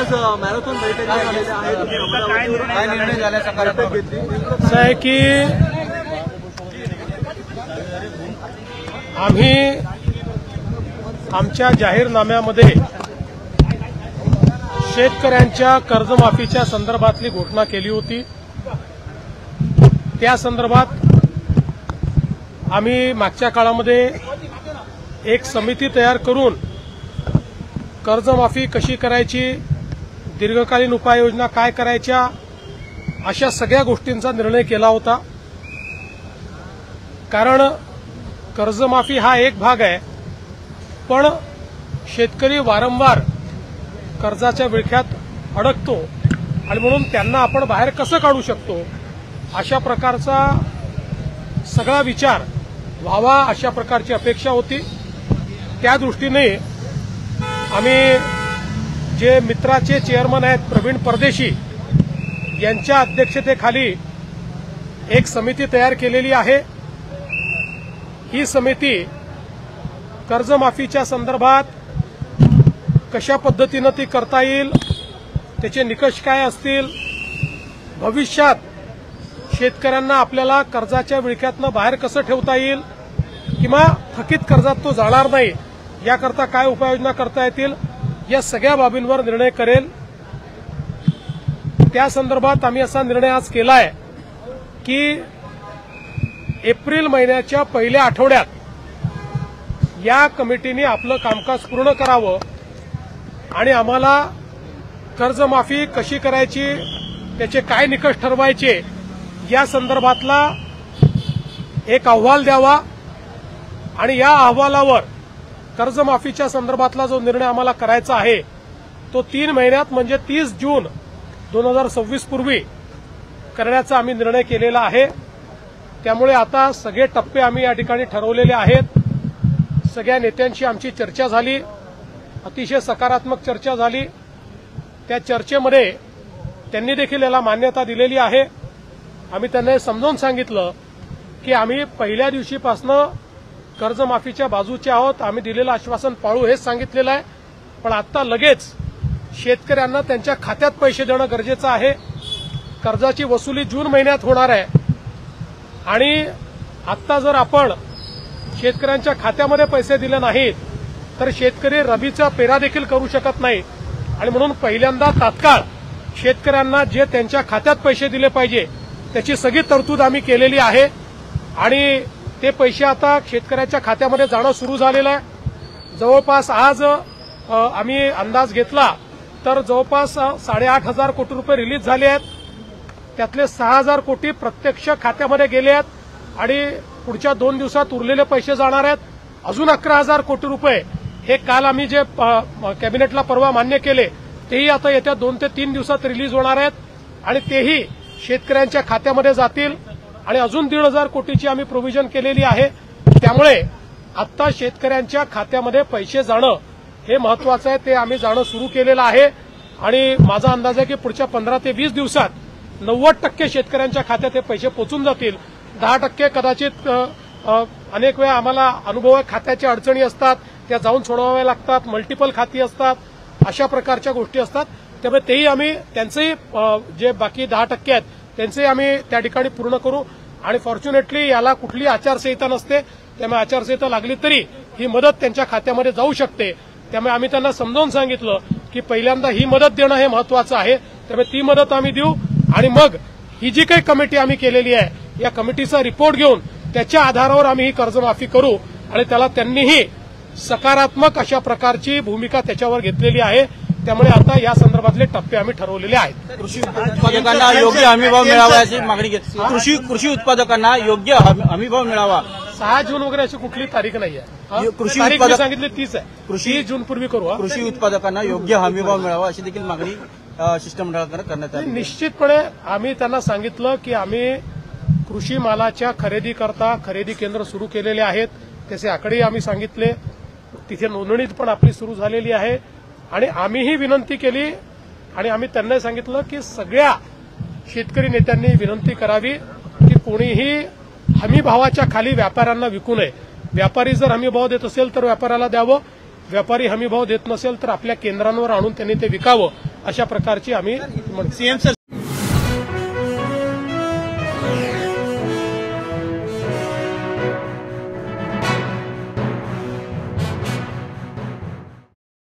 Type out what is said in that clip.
आज मॅरेथॉन बैठक झालेल्या आहेत, काय निर्णय झाला सकारात्मक घेतली? असं आहे की आम्ही आमच्या जाहीरनाम्यामध्ये शेतकऱ्यांच्या कर्जमाफीच्या संदर्भातली घोषणा केली होती। त्या संदर्भात आम्ही मागच्या काळामध्ये एक समिती तयार करून कर्जमाफी कशी करायची, दीर्घकालीन उपाययोजना काय करायच्या, अशा सगळ्या गोष्टींचा निर्णय केला होता। कारण कर्जमाफी हा एक भाग आहे, पण शेतकरी वारंवार कर्जाच्या विळख्यात अडकतो आणि म्हणून त्यांना आपण बाहेर कसं काढू शकतो अशा प्रकारचा सगळा विचार व्हावा अशा प्रकारची अपेक्षा होती। त्या दृष्टीने आम्ही जे मित्राचे चेअरमन आहेत प्रवीण परदेशी यांच्या अध्यक्षतेखाली एक समिती तयार केलेली आहे। ही समिती कर्जमाफीच्या संदर्भात कशा पद्धतीने ती करता येईल, त्याचे निकष काय असतील, भविष्यात शेतकऱ्यांना आपल्याला कर्जाच्या विळख्यातनं बाहेर कसं ठेवता येईल किंवा थकीत कर्जात तो जाणार नाही याकरता काय उपाययोजना करता येतील, या सगळ्या बाबींवर निर्णय करेल। त्या संदर्भात आम्ही असा निर्णय आज केला आहे की एप्रिल महिन्याच्या पहिल्या आठवड्यात या कमिटीने आपलं कामकाज पूर्ण करावं आणि आम्हाला कर्जमाफी कशी करायची, त्याचे काय निकष ठरवायचे या संदर्भातला एक अहवाल द्यावा आणि या अहवालावर कर्जमाफीच्या संदर्भातला जो निर्णय आम्हाला करायचा आहे तो 3 महिन्यात म्हणजे 30 जून 2026 पूर्वी करण्याचा आम्ही निर्णय केलेला आहे। त्यामुळे आता सगळे टप्पे आम्ही या ठिकाणी ठरवलेले आहेत। सगळ्या नेत्यांशी आमची चर्चा झाली, अतिशय सकारात्मक चर्चा झाली। त्या चर्चेमध्ये त्यांनी देखील याला मान्यता दिलेली आहे। आम्ही त्यांना हे समजावून सांगितलं की आम्ही पहिल्या दिवशीपासून कर्जमाफीच्या बाजूचे आहोत, आम्ही दिलेलं आश्वासन पाळू हेच सांगितलेलं आहे। पण आता लगेच शेतकऱ्यांना त्यांच्या खात्यात पैसे देणं गरजेचं आहे। कर्जाची वसुली जून महिन्यात होणार आहे आणि आता जर आपण शेतकऱ्यांच्या खात्यामध्ये पैसे दिले नाहीत तर शेतकरी रबीचा पेरा देखील करू शकत नाही आणि म्हणून पहिल्यांदा तात्काळ शेतकऱ्यांना जे त्यांच्या खात्यात पैसे दिले पाहिजे त्याची सगळी तरतूद आम्ही केलेली आहे आणि ते पैसे आता शेतकऱ्याच्या खात्यामध्ये जाणं सुरू झालेलं आहे। जवळपास आज आम्ही अंदाज घेतला तर जवळपास 8,500 कोटी रुपये रिलीज झाले आहेत। त्यातले 6,000 कोटी प्रत्यक्ष खात्यामध्ये गेले आहेत आणि पुढच्या 2 दिवसात उरलेले पैसे जाणार आहेत। अजून 11,000 कोटी रुपये हे काल आम्ही जे कॅबिनेटला परवा मान्य केले तेही आता येत्या 2 ते 3 दिवसात रिलीज होणार आहेत आणि तेही शेतकऱ्यांच्या खात्यामध्ये जातील आणि अजून 1,500 कोटीची आम्ही प्रोव्हिजन केलेली आहे। त्यामुळे आता शेतकऱ्यांच्या खात्यामध्ये पैसे जाणं हे महत्वाचं आहे, ते आम्ही जाणं सुरू केलेलं आहे आणि माझा अंदाज आहे की पुढच्या 15 ते 20 दिवसात 90% शेतकऱ्यांच्या खात्यात हे पैसे पोहोचून जातील। 10% कदाचित अनेक वेळा आम्हाला अनुभव आहे, खात्याच्या अडचणी असतात, त्या जाऊन सोडवाव्या लागतात, मल्टिपल खाती असतात, अशा प्रकारच्या गोष्टी असतात। त्यामुळे तेही आम्ही त्यांचेही जे बाकी 10% आहेत त्यांचेही आम्ही त्या ठिकाणी पूर्ण करू आणि फॉर्च्युनेटली याला कुठली आचारसंहिता नसते, त्यामुळे आचारसंहिता लागली तरी ही मदत त्यांच्या खात्यामध्ये जाऊ शकते। त्यामुळे आम्ही त्यांना समजावून सांगितलं की पहिल्यांदा ही मदत देणं हे महत्वाचं आहे, त्यामुळे ती मदत आम्ही देऊ आणि मग ही जी काही कमिटी आम्ही केलेली आहे या कमिटीचा रिपोर्ट घेऊन त्याच्या आधारावर आम्ही ही कर्जमाफी करू आणि त्याला त्यांनीही सकारात्मक अशा प्रकारची भूमिका त्याच्यावर घेतलेली आहे। त्यामुळे आता या संदर्भातले टप्पे आम्ही ठरवलेले आहेत। कृषी उत्पादकांना योग्य हमीभाव मिळावा याची मागणी कृषी उत्पादकांना योग्य हमीभाव मिळावा। 6 जून वगैरे अशी कुठली तारीख नाही आहे, कृषी तारीख उत्पादक सांगितली 30 आहे, 30 जून पूर्वी करू। कृषी उत्पादकांना योग्य हमीभाव मिळावा अशी देखील मागणी शिष्टमंडळाकडे करण्यात आली। निश्चितपणे आम्ही त्यांना सांगितलं की आम्ही कृषी मालाच्या खरेदीकरता खरेदी केंद्र सुरू केलेले आहेत, त्याचे आकडेही आम्ही सांगितले, तिथे नोंदणी पण आपली सुरू झालेली आहे आणि आम्हीही विनंती केली आणि आम्ही त्यांना सांगितलं की सगळ्या शेतकरी नेत्यांनी विनंती करावी की कोणीही हमीभावाच्या खाली व्यापाऱ्यांना विकू नये। व्यापारी जर हमीभाव देत असेल तर व्यापाऱ्याला द्यावं, व्यापारी हमीभाव देत नसेल तर आपल्या केंद्रांवर आणून त्यांनी ते विकावं, अशा प्रकारची आम्ही म्हणतो. CM sir